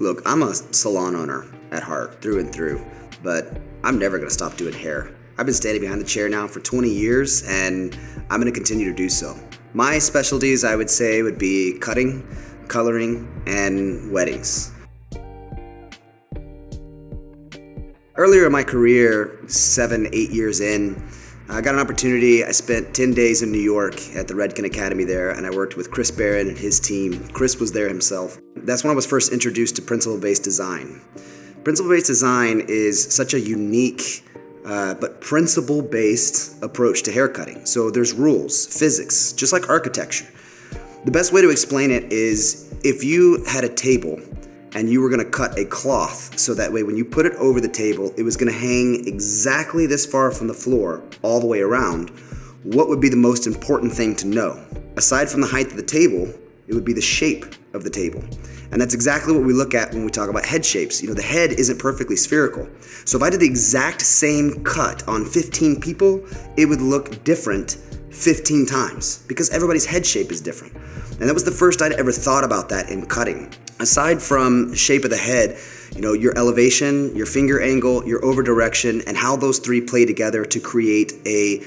Look, I'm a salon owner at heart, through and through, but I'm never gonna stop doing hair. I've been standing behind the chair now for 20 years, and I'm gonna continue to do so. My specialties, I would say, would be cutting, coloring, and weddings. Earlier in my career, 7, 8 years in, I got an opportunity. I spent 10 days in New York at the Redken Academy there, and I worked with Chris Barron and his team. Chris was there himself. That's when I was first introduced to principle-based design. Principle-based design is such a unique but principle-based approach to haircutting. So there's rules, physics, just like architecture. The best way to explain it is if you had a table and you were gonna cut a cloth so that way when you put it over the table, it was gonna hang exactly this far from the floor all the way around, what would be the most important thing to know? Aside from the height of the table, it would be the shape of the table. And that's exactly what we look at when we talk about head shapes. You know, the head isn't perfectly spherical. So if I did the exact same cut on 15 people, it would look different 15 times because everybody's head shape is different. And that was the first I'd ever thought about that in cutting. Aside from shape of the head, you know, your elevation, your finger angle, your over direction, and how those three play together to create a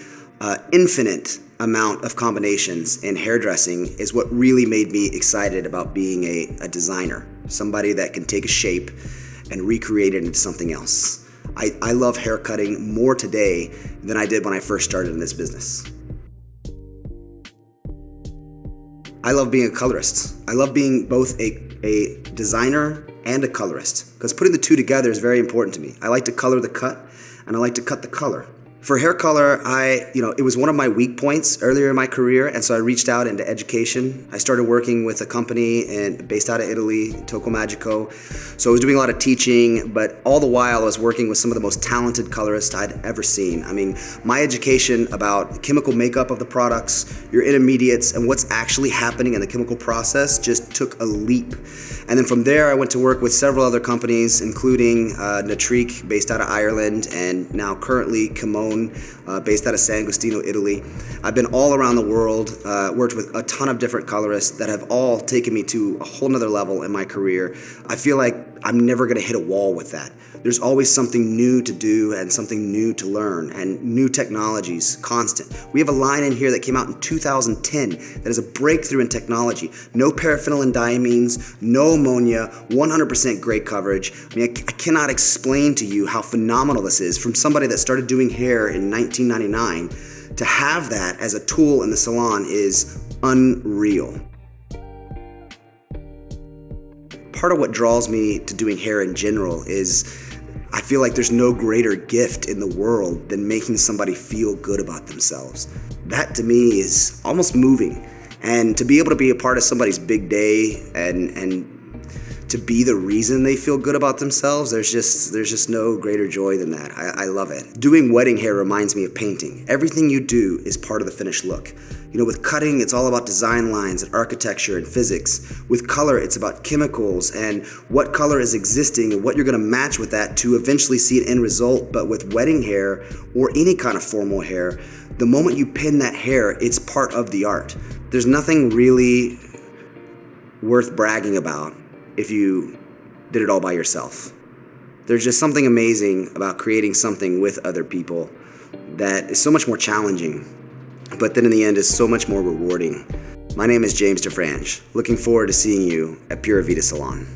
infinite amount of combinations in hairdressing is what really made me excited about being a designer, somebody that can take a shape and recreate it into something else. I love haircutting more today than I did when I first started in this business. I love being a colorist. I love being both a designer and a colorist because putting the two together is very important to me. I like to color the cut and I like to cut the color. For hair color, it was one of my weak points earlier in my career, and so I reached out into education. I started working with a company based out of Italy, Tocco Magico. So I was doing a lot of teaching, but all the while I was working with some of the most talented colorists I'd ever seen. I mean, my education about chemical makeup of the products, your intermediates, and what's actually happening in the chemical process just took a leap. And then from there, I went to work with several other companies, including Natrique, based out of Ireland, and now currently Kimon, based out of San Agostino, Italy. I've been all around the world, worked with a ton of different colorists that have all taken me to a whole nother level in my career. I feel like I'm never gonna hit a wall with that. There's always something new to do and something new to learn and new technologies, constant. We have a line in here that came out in 2010 that is a breakthrough in technology. No paraphenyl and diamines, no ammonia, 100% gray coverage. I mean, I cannot explain to you how phenomenal this is from somebody that started doing hair in 1999. To have that as a tool in the salon is unreal. Part of what draws me to doing hair in general is I feel like there's no greater gift in the world than making somebody feel good about themselves. That to me is almost moving. And to be able to be a part of somebody's big day and to be the reason they feel good about themselves, there's just no greater joy than that. I love it. Doing wedding hair reminds me of painting. Everything you do is part of the finished look. You know, with cutting, it's all about design lines and architecture and physics. With color, it's about chemicals and what color is existing and what you're gonna match with that to eventually see an end result. But with wedding hair or any kind of formal hair, the moment you pin that hair, it's part of the art. There's nothing really worth bragging about if you did it all by yourself. There's just something amazing about creating something with other people that is so much more challenging, but then in the end is so much more rewarding. My name is James DeFrange. Looking forward to seeing you at Pura Vida Salon.